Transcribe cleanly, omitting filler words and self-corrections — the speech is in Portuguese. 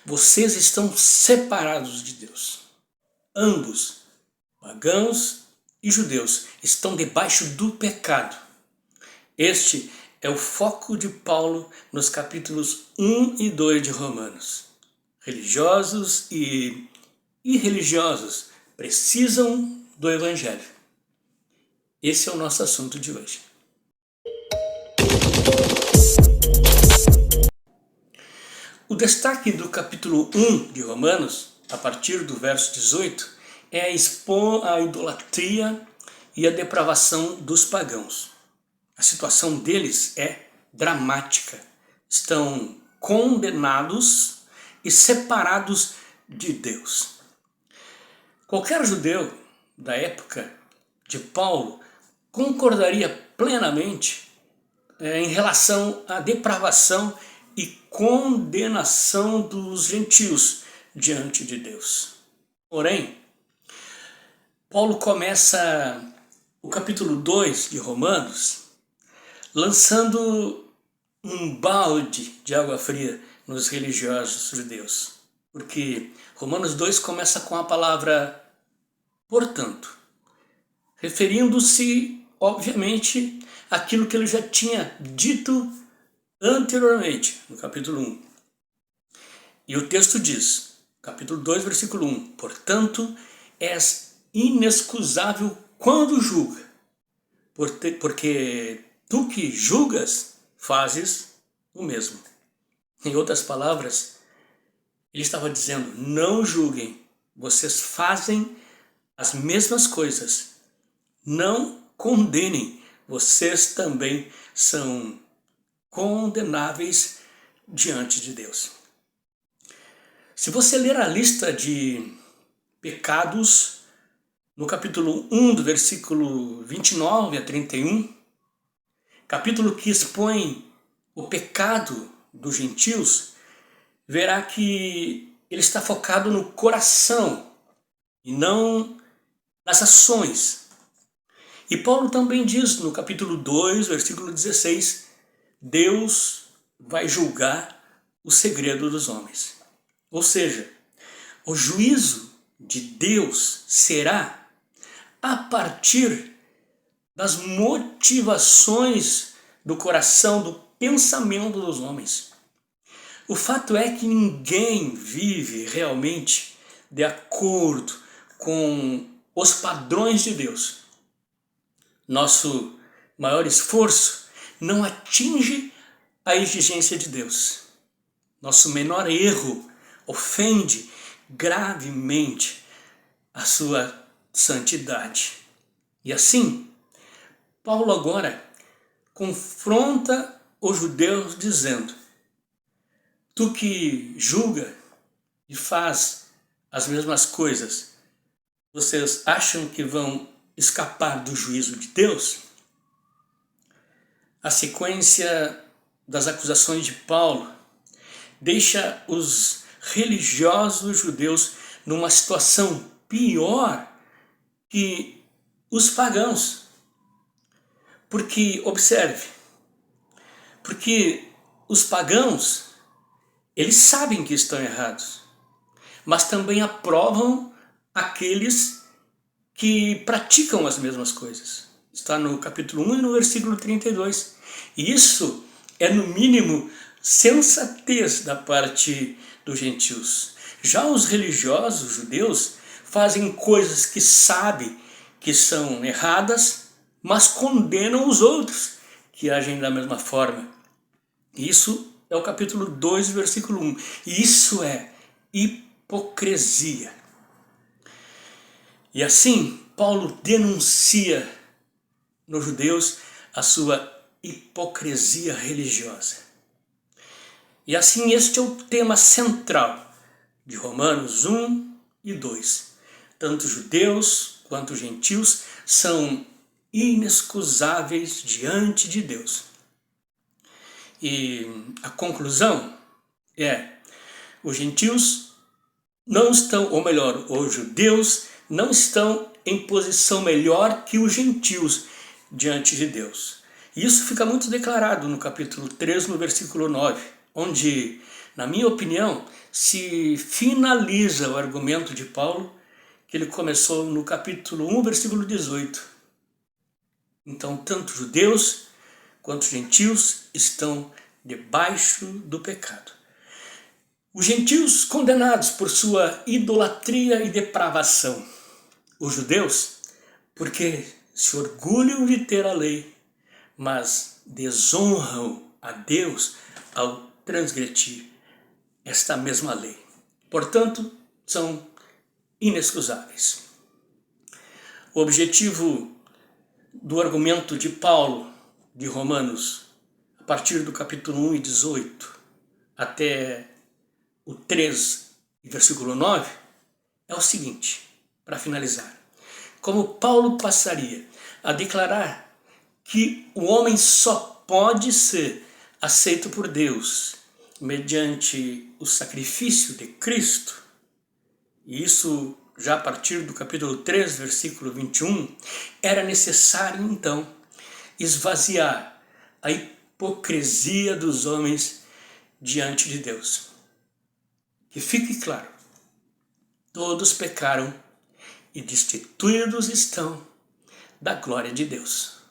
vocês estão separados de Deus. Ambos, pagãos e judeus, estão debaixo do pecado. Este é o foco de Paulo nos capítulos 1 e 2 de Romanos. Religiosos e irreligiosos precisam do Evangelho. Esse é o nosso assunto de hoje. O destaque do capítulo 1 de Romanos, a partir do verso 18, é expor a idolatria e a depravação dos pagãos. A situação deles é dramática. Estão condenados e separados de Deus. Qualquer judeu da época de Paulo concordaria plenamente em relação à depravação e condenação dos gentios diante de Deus. Porém, Paulo começa o capítulo 2 de Romanos lançando um balde de água fria nos religiosos judeus. Porque Romanos 2 começa com a palavra portanto, referindo-se, obviamente, àquilo que ele já tinha dito anteriormente, no capítulo 1. E o texto diz, capítulo 2, versículo 1, portanto, és inexcusável quando julga, porque tu que julgas, fazes o mesmo. Em outras palavras, ele estava dizendo, não julguem, vocês fazem as mesmas coisas. Não condenem, vocês também são condenáveis diante de Deus. Se você ler a lista de pecados no capítulo 1, do versículo 29 a 31, capítulo que expõe o pecado dos gentios, verá que ele está focado no coração e não nas ações. E Paulo também diz no capítulo 2, versículo 16, Deus vai julgar o segredo dos homens. Ou seja, o juízo de Deus será a partir das motivações do coração, do pensamento dos homens. O fato é que ninguém vive realmente de acordo com os padrões de Deus. Nosso maior esforço não atinge a exigência de Deus. Nosso menor erro ofende gravemente a sua santidade. E assim, Paulo agora confronta os judeus dizendo, tu que julga e faz as mesmas coisas, vocês acham que vão escapar do juízo de Deus? A sequência das acusações de Paulo deixa os religiosos judeus numa situação pior que os pagãos. Porque, observe, porque os pagãos, eles sabem que estão errados, mas também aprovam aqueles que praticam as mesmas coisas. Está no capítulo 1 e no versículo 32. E isso é, no mínimo, sensatez da parte dos gentios. Já os religiosos judeus fazem coisas que sabem que são erradas, mas condenam os outros que agem da mesma forma. Isso é o capítulo 2, versículo 1. E isso é hipocrisia. E assim, Paulo denuncia nos judeus a sua hipocrisia religiosa. E assim, este é o tema central de Romanos 1 e 2. Tanto judeus quanto gentios são inexcusáveis diante de Deus. E a conclusão é, os gentios não estão, ou melhor, os judeus não estão em posição melhor que os gentios diante de Deus. E isso fica muito declarado no capítulo 3, no versículo 9, onde Na minha opinião, se finaliza o argumento de Paulo, que ele começou no capítulo 1, versículo 18. Então, tanto judeus quanto gentios estão debaixo do pecado. Os gentios condenados por sua idolatria e depravação. Os judeus, porque se orgulham de ter a lei, mas desonram a Deus ao transgredir esta mesma lei. Portanto, são inexcusáveis. O objetivo do argumento de Paulo, de Romanos, a partir do capítulo 1 e 18 até o 3 e versículo 9, é o seguinte, para finalizar. Como Paulo passaria a declarar que o homem só pode ser aceito por Deus mediante o sacrifício de Cristo, e isso já a partir do capítulo 3, versículo 21, era necessário então esvaziar a hipocrisia dos homens diante de Deus. Que fique claro, todos pecaram e destituídos estão da glória de Deus.